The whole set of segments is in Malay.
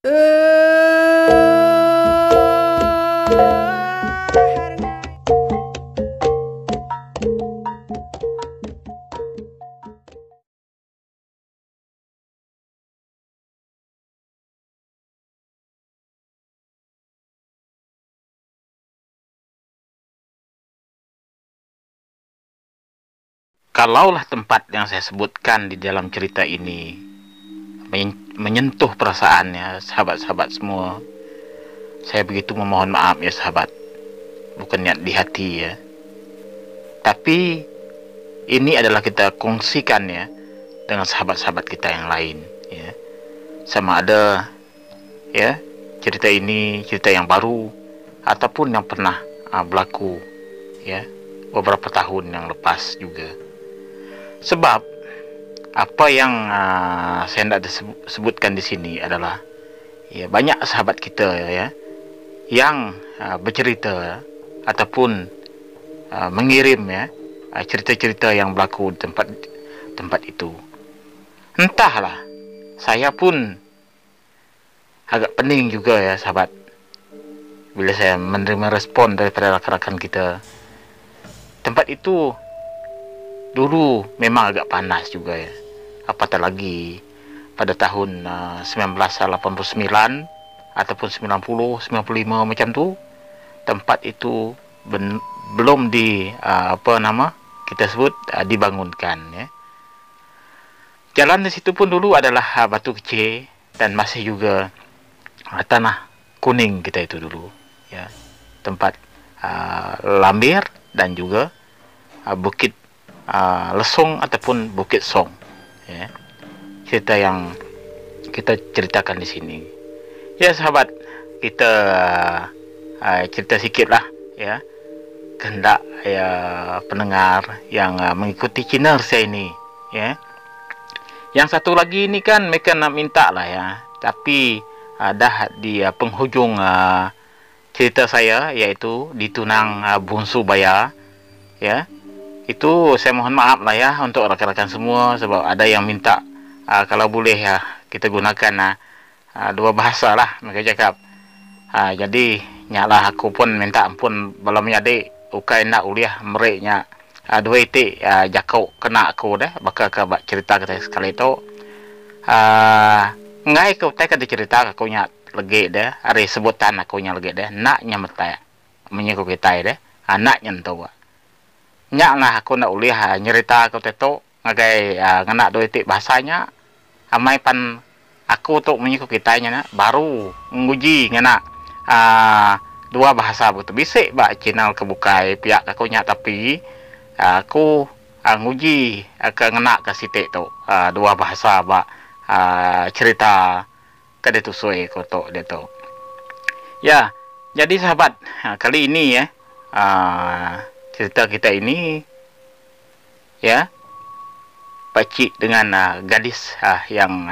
Kalaulah tempat yang saya sebutkan di dalam cerita ini menyentuh perasaannya sahabat-sahabat semua, saya begitu memohon maaf ya sahabat, bukan niat di hati ya. Tapi ini adalah kita kongsikan ya dengan sahabat-sahabat kita yang lain ya. Sama ada ya cerita ini cerita yang baru ataupun yang pernah berlaku ya beberapa tahun yang lepas juga. Sebab apa yang saya hendak sebutkan di sini adalah ya banyak sahabat kita ya yang bercerita ataupun mengirim ya cerita-cerita yang berlaku di tempat itu. Entahlah, saya pun agak pening juga ya sahabat bila saya menerima respon daripada rakan-rakan kita. Tempat itu dulu memang agak panas juga ya, apatah lagi pada tahun 1989 ataupun 90, 95 macam tu, tempat itu belum kita sebut dibangunkan ya. Jalan di situ pun dulu adalah batu kecil dan masih juga tanah kuning kita itu dulu ya. Tempat lambir dan juga bukit Lesung ataupun Bukit Song ya. Cerita yang kita ceritakan di sini ya sahabat. Kita cerita sikit lah ya, kehendak ya pendengar yang mengikuti channel saya ini ya. Yang satu lagi ini kan mereka nak minta lah ya, tapi dah di penghujung cerita saya, iaitu di Tunang Bungsu Baya ya. Itu saya mohon maaf lah ya untuk rakan-rakan semua, sebab ada yang minta kalau boleh ya kita gunakan dua bahasa lah mereka cakap. Jadi nyalah aku pun minta ampun belum jadi ukai nak uliah mereknya dua itik jakau kena aku dah bakal ke cerita kita sekali tu. Ngai kau tak ada cerita aku nya legi dah, hari sebutan aku nya legi dah naknya metai menyeku kita dah anaknya tu nyak lah aku nak uliah nyerita aku teto ngagai ngena dua itik bahasanya amai pan aku tu menyiku kitanya baru nguji ngena dua bahasa betul bisik bak channel kebukai pihak aku nya, tapi aku nguji ke ngena ke sitik tu dua bahasa bak cerita ke dia tu suai ko tu dia tu ya. Jadi sahabat, kali ini ya cerita kita ini ya pakcik dengan gadis yang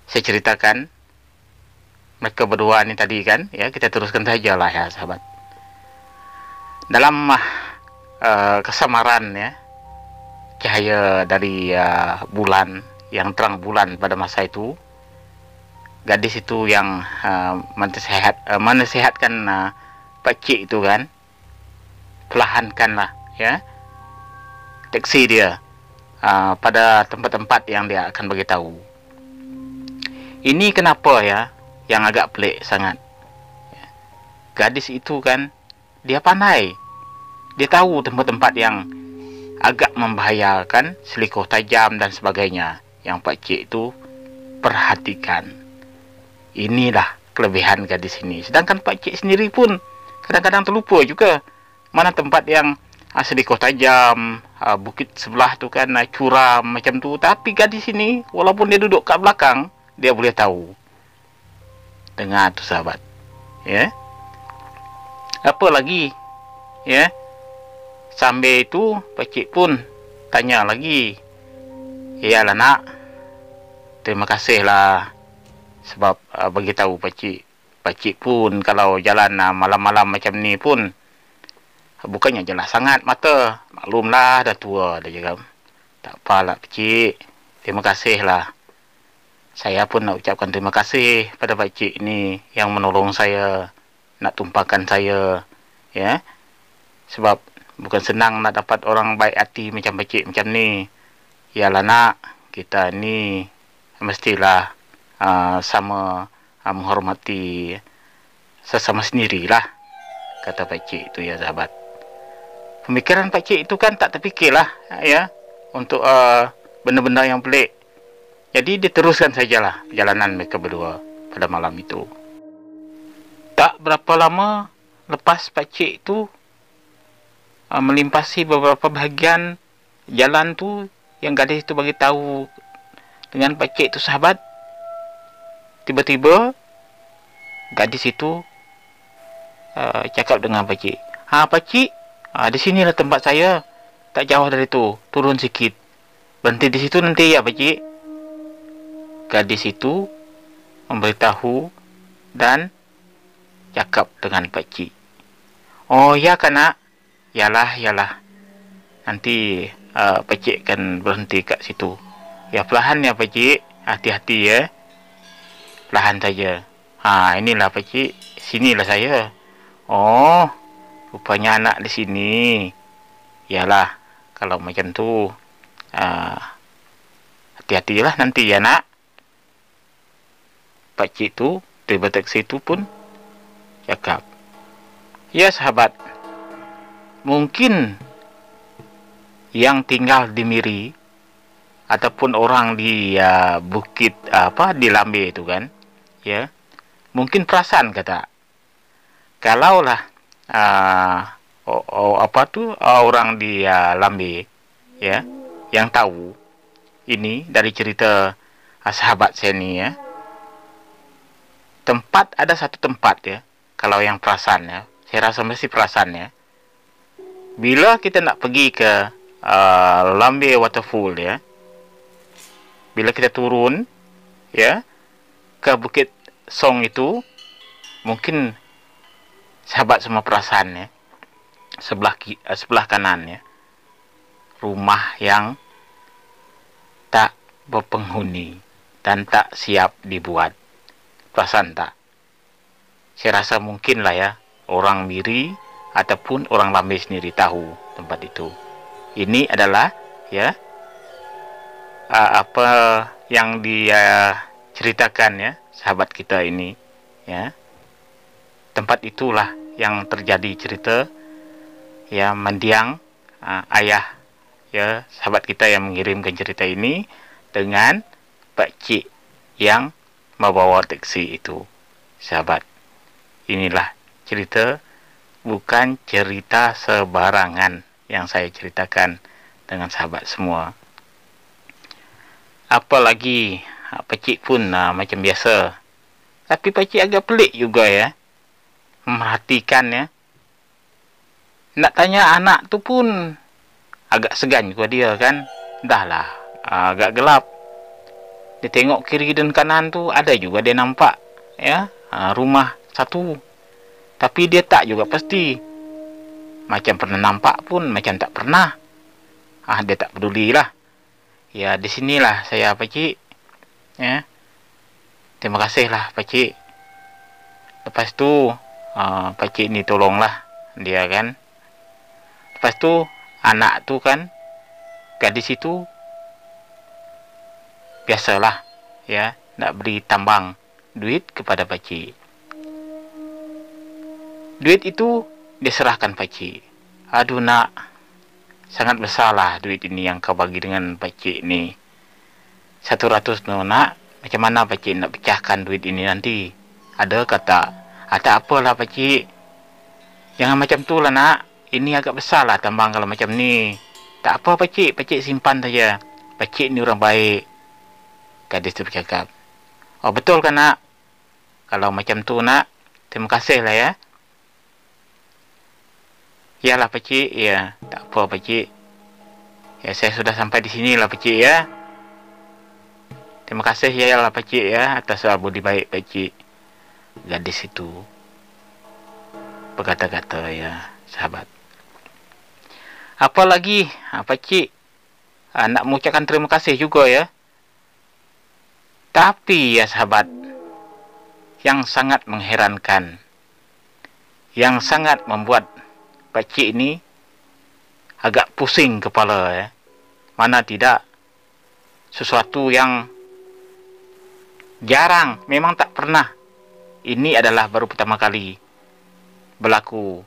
saya ceritakan. Mereka berdua ni tadi kan ya, kita teruskan saja lah ya sahabat. Dalam kesamaran ya cahaya dari bulan yang terang bulan pada masa itu, gadis itu yang menasihatkan pakcik itu kan, perlahankanlah ya teksi dia pada tempat-tempat yang dia akan beritahu. Ini kenapa ya yang agak pelik sangat. Gadis itu kan dia pandai, dia tahu tempat-tempat yang agak membahayakan, selikoh tajam dan sebagainya, yang pakcik itu perhatikan. Inilah kelebihan gadis ini. Sedangkan pakcik sendiri pun kadang-kadang terlupa juga mana tempat yang selikoh tajam, bukit sebelah tu kan curam macam tu. Tapi gadis ini walaupun dia duduk kat belakang, dia boleh tahu. Dengar tu sahabat ya. Apa lagi ya, sambil itu pakcik pun tanya lagi, iyalah nak, terima kasih lah sebab bagi tahu pakcik. Pakcik pun kalau jalan malam-malam macam ni pun bukannya jelas sangat mata, maklumlah dah tua dah cakap. Tak apalah pakcik, terima kasih lah Saya pun nak ucapkan terima kasih pada pakcik ini yang menolong saya, nak tumpahkan saya, ya. Sebab bukan senang nak dapat orang baik hati macam pakcik macam ni. Yalah nak, kita ni mestilah sama menghormati sesama sendirilah, kata pakcik itu ya sahabat. Pemikiran pakcik itu kan tak terfikirlah, ya, untuk benda-benda yang pelik. Jadi diteruskan sajalah perjalanan mereka berdua pada malam itu. Tak berapa lama lepas pakcik itu melimpasi beberapa bahagian jalan tu, yang gadis itu bagi tahu dengan pakcik itu sahabat. Tiba-tiba gadis itu cakap dengan pakcik, pakcik, di sinilah tempat saya, tak jauh dari tu, turun sikit, berhenti di situ nanti ya pakcik. Gadis itu memberitahu dan cakap dengan pakcik, oh ya kan nak, yalah, nanti pakcik akan berhenti kat situ. Ya perlahan ya pakcik, hati-hati ya, perlahan saja. Inilah pakcik, sinilah saya. Oh, rupanya anak di sini. Yalah, kalau macam tu hati-hatilah nanti ya nak. Pakcik tu tiba kat situ pun cakap, ya sahabat, mungkin yang tinggal di Miri ataupun orang di bukit di Lambe itu kan, ya, mungkin perasan kata, kalaulah orang di Lambe, ya, yang tahu ini dari cerita sahabat saya ni, ya, ada satu tempat ya, kalau yang perasan ya, saya rasa mesti perasan ya, bila kita nak pergi ke Lambe Waterfall ya, bila kita turun ya ke Bukit Song itu, mungkin sahabat semua perasan ya, sebelah kanan ya, rumah yang tak berpenghuni dan tak siap dibuat. Perasan tak? Saya rasa mungkin lah ya, orang Miri ataupun orang Lambe sendiri tahu tempat itu. Ini adalah ya apa yang dia ceritakan ya sahabat kita ini ya. Tempat itulah yang terjadi cerita ya mendiang ayah ya sahabat kita yang mengirimkan cerita ini dengan pakcik yang membawa teksi itu. Sahabat, inilah cerita, bukan cerita sebarangan yang saya ceritakan dengan sahabat semua. Apalagi pakcik pun macam biasa, tapi pakcik agak pelik juga ya, memerhatikan ya. Nak tanya anak tu pun agak segan juga dia kan. Dahlah agak gelap, dia tengok kiri dan kanan tu, ada juga dia nampak ya rumah satu, tapi dia tak juga pasti, macam pernah nampak pun macam tak pernah. Dia tak pedulilah. Ya di sinilah saya pakcik ya. Terima kasihlah pakcik. Lepas tu pakcik ni tolonglah dia kan. Lepas tu anak tu kan, gadis itu biasalah ya, nak beri tambang duit kepada pakcik. Duit itu dia serahkan pakcik. Aduh nak, sangat besarlah duit ini yang kau bagi dengan pakcik ni. 100 nak, macam mana pakcik nak pecahkan duit ini nanti? Ada kata, tak apalah pakcik, jangan macam tu lah nak, ini agak besar lah tambang kalau macam ni. Tak apa pakcik, pakcik simpan saja, pakcik ni orang baik. Gadis tu bercakap, oh betul kan nak? Kalau macam tu nak, terima kasih lah ya. Yalah pakcik, ya tak apa pakcik. Ya saya sudah sampai di sini lah pakcik ya. Terima kasih ya lah pakcik ya atas budi baik pakcik. Gadis itu berkata-kata ya sahabat. Apalagi pakcik nak mengucapkan terima kasih juga ya. Tapi ya sahabat, yang sangat mengherankan, yang sangat membuat pakcik ini agak pusing kepala ya. Mana tidak, sesuatu yang jarang, memang tak pernah. Ini adalah baru pertama kali berlaku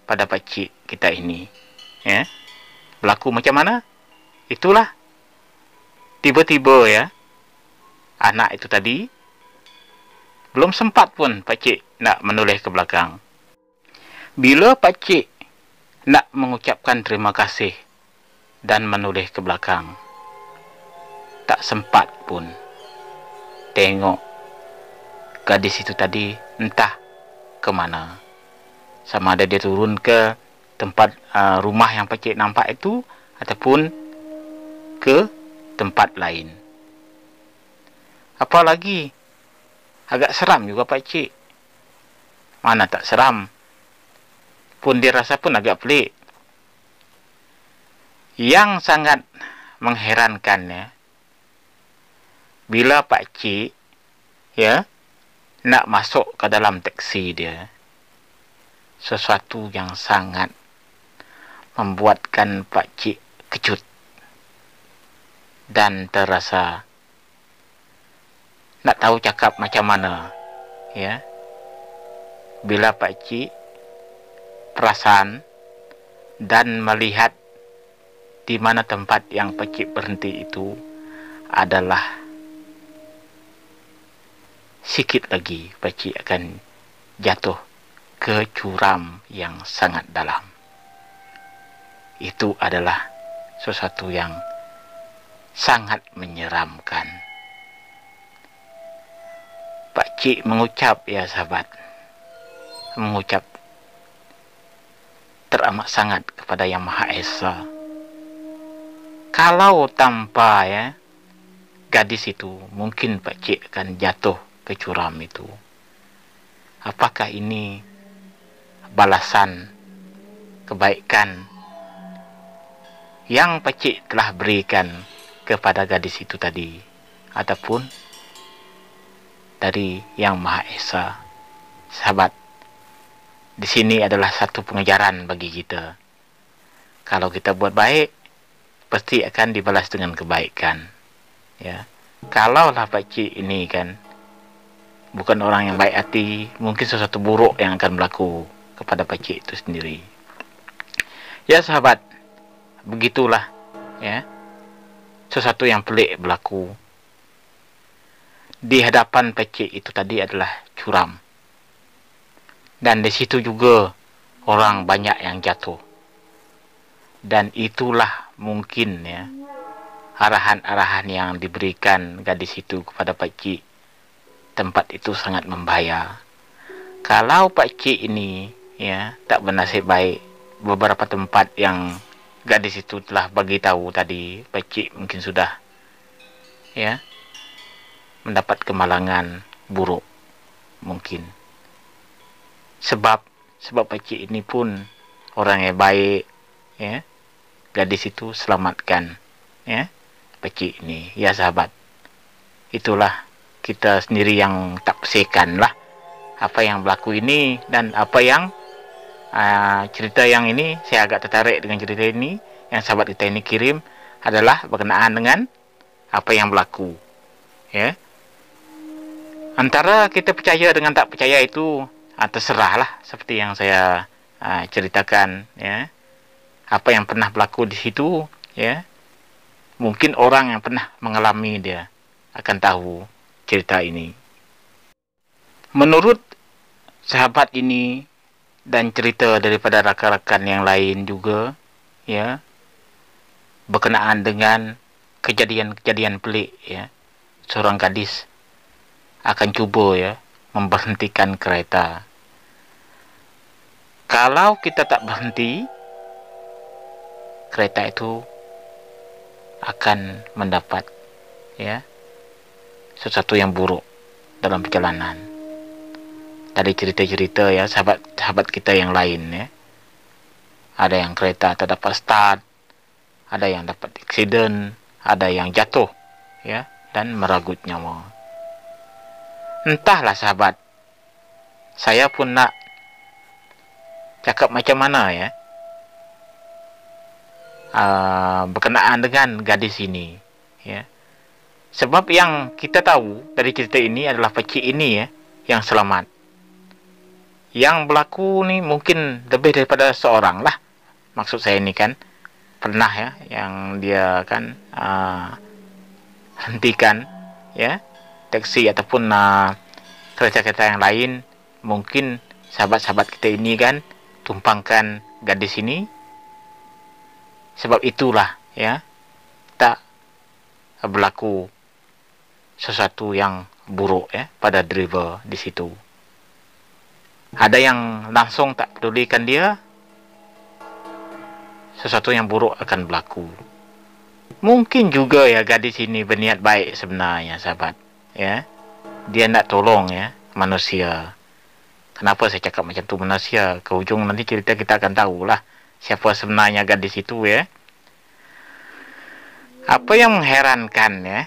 pada pakcik kita ini. Ya. Berlaku macam mana? Itulah, tiba-tiba ya, anak itu tadi belum sempat pun pakcik nak menoleh ke belakang. Bila pakcik nak mengucapkan terima kasih dan menoleh ke belakang, tak sempat pun tengok gadis itu tadi entah ke mana. Sama ada dia turun ke tempat rumah yang pakcik nampak itu, ataupun ke tempat lain. Apalagi agak seram juga pakcik. Mana tak seram, pun dia rasa pun agak pelik. Yang sangat mengherankan ya, bila pakcik ya nak masuk ke dalam teksi dia, sesuatu yang sangat membuatkan pakcik kejut dan terasa nak tahu cakap macam mana ya. Bila pakcik perasan dan melihat di mana tempat yang pakcik berhenti itu adalah sikit lagi pakcik akan jatuh ke curam yang sangat dalam. Itu adalah sesuatu yang sangat menyeramkan. Pakcik mengucap ya sahabat, mengucap teramat sangat kepada Yang Maha Esa. Kalau tanpa ya gadis itu, mungkin pakcik akan jatuh ke curam itu. Apakah ini balasan kebaikan yang pakcik telah berikan kepada gadis itu tadi, ataupun dari Yang Maha Esa? Sahabat, di sini adalah satu pengajaran bagi kita. Kalau kita buat baik, pasti akan dibalas dengan kebaikan. Ya, kalaulah pakcik ini kan bukan orang yang baik hati, mungkin sesuatu buruk yang akan berlaku kepada pakcik itu sendiri. Ya sahabat, begitulah ya, sesuatu yang pelik berlaku. Di hadapan pakcik itu tadi adalah curam, dan di situ juga orang banyak yang jatuh. Dan itulah mungkin ya arahan-arahan yang diberikan gadis itu kepada pakcik. Tempat itu sangat membahaya. Kalau pakcik ini ya tak bernasib baik, beberapa tempat yang gadis itu telah bagi tahu tadi, pakcik mungkin sudah ya mendapat kemalangan buruk mungkin. Sebab pakcik ini pun orang yang baik ya. Gadis itu selamatkan ya pakcik ini. Ya sahabat, itulah kita sendiri yang tak persekan lah apa yang berlaku ini, dan apa yang cerita yang ini saya agak tertarik dengan cerita ini yang sahabat kita ini kirim adalah berkenaan dengan apa yang berlaku ya. Antara kita percaya dengan tak percaya itu terserah lah, seperti yang saya ceritakan ya. Apa yang pernah berlaku di situ ya, mungkin orang yang pernah mengalami dia akan tahu cerita ini. Menurut sahabat ini dan cerita daripada rakan-rakan yang lain juga ya, berkenaan dengan kejadian-kejadian pelik ya, seorang gadis akan cuba ya memberhentikan kereta. Kalau kita tak berhenti, kereta itu akan mendapat ya sesuatu yang buruk dalam perjalanan. Dari cerita-cerita ya sahabat-sahabat kita yang lain ya, ada yang kereta tak dapat start, ada yang dapat aksiden, ada yang jatuh ya dan meragut nyawa. Entahlah sahabat, saya pun nak cakap macam mana ya, berkenaan dengan gadis ini ya. Sebab yang kita tahu dari cerita ini adalah pakcik ini ya yang selamat. Yang berlaku ni mungkin lebih daripada seorang lah. Maksud saya ni kan pernah ya yang dia kan hentikan ya taksi ataupun kereta-kereta yang lain. Mungkin sahabat-sahabat kita ini kan tumpangkan gadis ini. Sebab itulah ya tak berlaku sesuatu yang buruk ya pada driver di situ. Ada yang langsung tak pedulikan dia, sesuatu yang buruk akan berlaku. Mungkin juga ya gadis ini berniat baik sebenarnya sahabat ya. Dia nak tolong ya manusia. Kenapa saya cakap macam tu manusia? Ke ujung nanti cerita kita akan tahulah siapa sebenarnya gadis itu ya. Apa yang mengherankan ya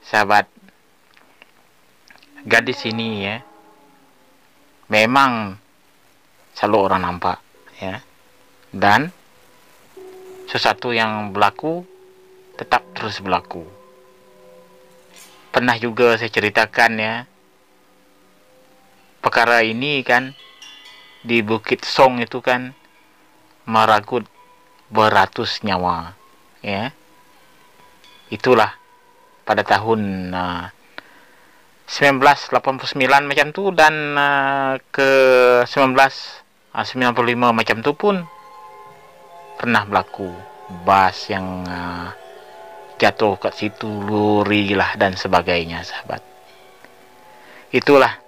sahabat, gadis ini ya memang selalu orang nampak ya, dan sesuatu yang berlaku tetap terus berlaku. Pernah juga saya ceritakan ya perkara ini kan di Bukit Song itu kan meragut beratus nyawa ya. Itulah pada tahun 1989 macam tu, dan ke 1995 macam tu pun pernah berlaku bas yang jatuh kat situ, lori lah dan sebagainya sahabat. Itulah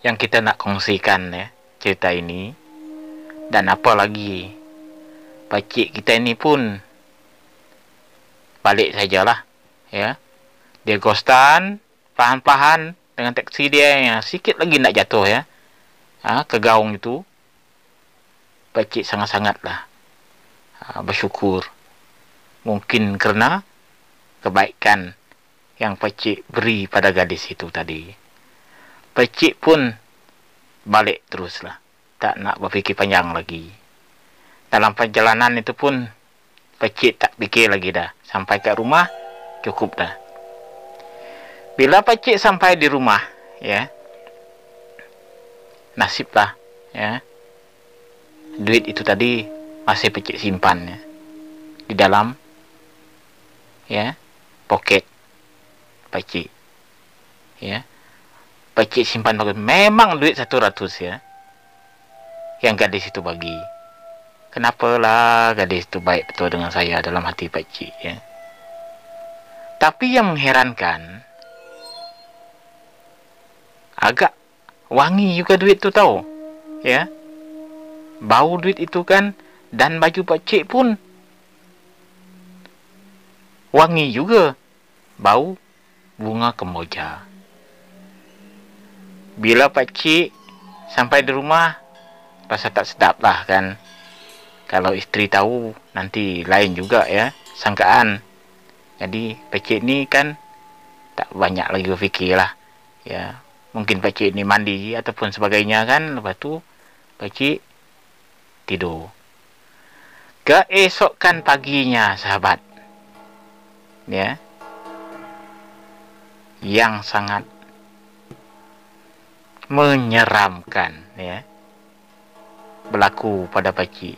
yang kita nak kongsikan ya cerita ini. Dan apa lagi, pakcik kita ini pun balik sajalah ya. Dia ghostan perlahan-lahan dengan taksi dia yang sikit lagi nak jatuh ya ke gaung itu. Pakcik sangat-sangatlah bersyukur, mungkin kerana kebaikan yang pakcik beri pada gadis itu tadi. Pakcik pun balik teruslah, tak nak berfikir panjang lagi. Dalam perjalanan itu pun pakcik tak fikir lagi dah. Sampai ke rumah cukup dah. Bila pakcik sampai di rumah ya, nasiblah ya, duit itu tadi masih pakcik simpan ya di dalam ya poket pakcik ya. Pakcik simpan bagus, memang duit 100 ya yang gadis itu bagi. Kenapalah gadis itu baik betul dengan saya dalam hati pakcik ya. Tapi yang mengherankan, agak wangi juga duit tu tahu ya. Bau duit itu kan, dan baju pakcik pun wangi juga, bau bunga kemboja. Bila pakcik sampai di rumah, rasa tak sedap lah kan. Kalau isteri tahu nanti lain juga ya sangkaan. Jadi pakcik ni kan tak banyak lagi berfikir lah ya. Mungkin pakcik ni mandi ataupun sebagainya kan. Lepas tu pakcik tidur. Keesokan paginya sahabat ya, yang sangat menyeramkan ya berlaku pada pakcik.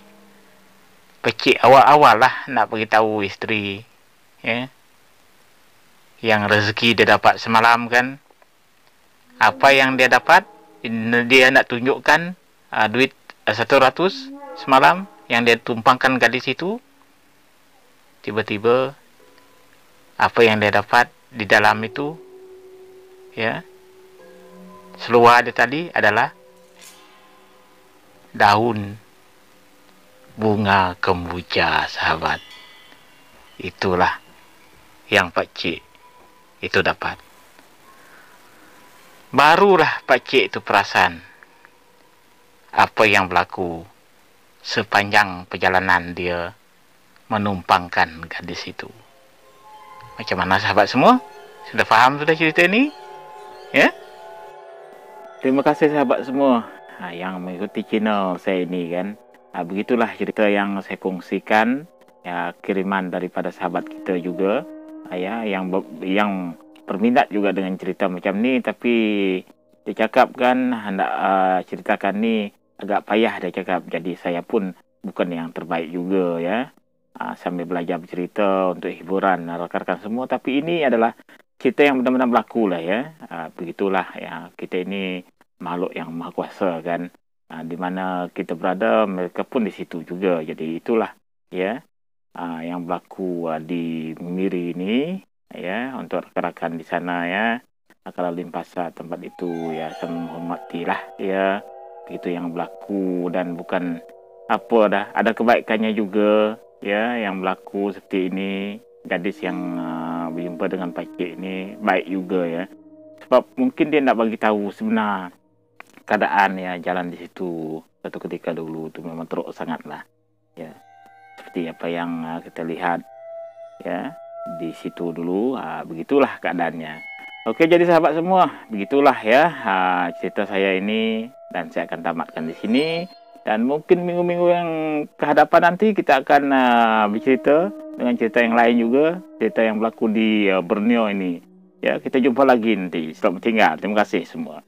Pakcik awal-awal lah nak beritahu isteri ya, yang rezeki dia dapat semalam kan. Apa yang dia dapat, dia nak tunjukkan duit 100 semalam yang dia tumpangkan gadis itu. Tiba-tiba apa yang dia dapat di dalam itu ya, seluar dia tadi adalah daun bunga kemboja sahabat. Itulah yang pakcik itu dapat. Barulah pakcik itu perasan apa yang berlaku sepanjang perjalanan dia menumpangkan gadis itu. Macam mana sahabat semua? Sudah faham sudah cerita ini? Ya? Terima kasih sahabat semua yang mengikuti channel saya ini kan. Begitulah cerita yang saya kongsikan, ya, kiriman daripada sahabat kita juga, ya, yang berminat juga dengan cerita macam ni, tapi dia cakap kan hendak ceritakan ni agak payah dia cakap. Jadi saya pun bukan yang terbaik juga ya. Sambil belajar bercerita untuk hiburan rakan-rakan semua, tapi ini adalah cerita yang benar-benar berlaku lah ya. Begitulah ya, kita ini makhluk yang maha kuasa kan. Di mana kita berada, mereka pun di situ juga. Jadi itulah ya yang berlaku di Miri ini ya, untuk rakan-rakan di sana ya. Kalau limpasa tempat itu ya, saya menghormatilah ya. Begitu yang berlaku, dan bukan apa dah, ada kebaikannya juga ya yang berlaku seperti ini. Gadis yang berjumpa dengan pakcik ini baik juga ya, sebab mungkin dia nak bagi tahu sebenar keadaan ya jalan di situ satu ketika dulu tu memang teruk sangat lah ya, seperti apa yang kita lihat ya di situ dulu. Begitulah keadaannya. Oke, jadi sahabat semua, begitulah ya cerita saya ini, dan saya akan tamatkan di sini. Dan mungkin minggu-minggu yang kehadapan nanti kita akan bercerita dengan cerita yang lain juga, cerita yang berlaku di Borneo ini. Ya, kita jumpa lagi nanti. Selamat tinggal. Terima kasih semua.